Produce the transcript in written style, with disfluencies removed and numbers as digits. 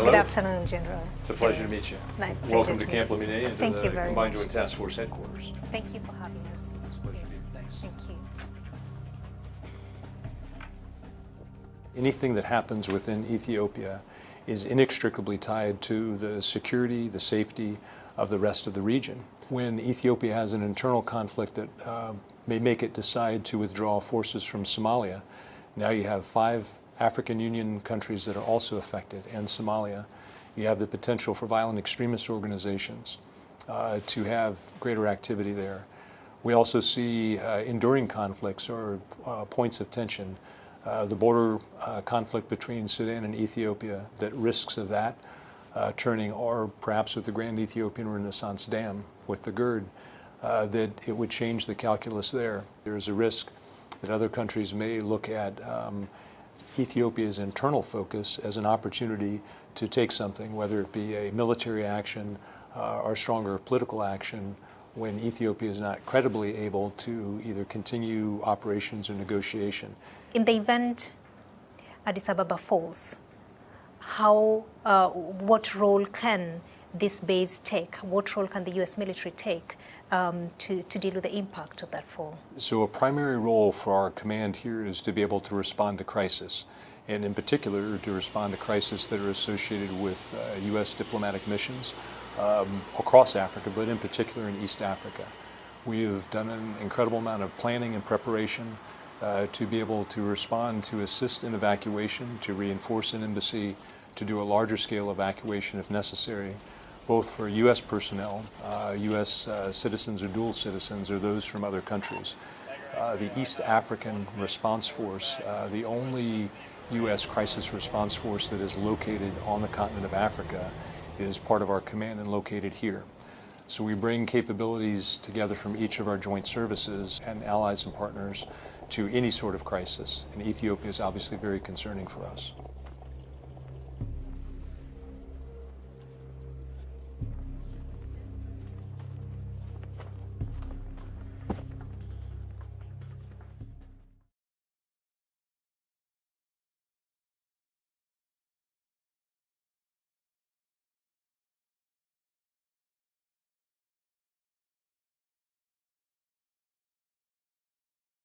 Hello. Good afternoon, General. It's a pleasure to meet you. Welcome to Camp Lemonade and to the Combined Joint Task Force headquarters. Thank you for having us. It's a pleasure to be here. Thanks. Thank you. Anything that happens within Ethiopia is inextricably tied to the security, the safety of the rest of the region. When Ethiopia has an internal conflict that may make it decide to withdraw forces from Somalia, now you have 5 African Union countries that are also affected, and Somalia. You have the potential for violent extremist organizations to have greater activity there. We also see enduring conflicts or points of tension. The border conflict between Sudan and Ethiopia, that risks of that turning, or perhaps with the Grand Ethiopian Renaissance Dam with the GERD, that it would change the calculus there. There's a risk that other countries may look at Ethiopia's internal focus as an opportunity to take something, whether it be a military action or stronger political action, when Ethiopia is not credibly able to either continue operations or negotiation. In the event Addis Ababa falls, what role can this base take? What role can the U.S. military take to deal with the impact of that fall? So a primary role for our command here is to be able to respond to crisis, and in particular to respond to crises that are associated with U.S. diplomatic missions across Africa, but in particular in East Africa. We have done an incredible amount of planning and preparation to be able to respond, to assist in evacuation, to reinforce an embassy, to do a larger scale evacuation if necessary, both for U.S. personnel, U.S. citizens or dual citizens, or those from other countries. The East African Response Force, the only U.S. crisis response force that is located on the continent of Africa, is part of our command and located here. So we bring capabilities together from each of our joint services and allies and partners to any sort of crisis, and Ethiopia is obviously very concerning for us.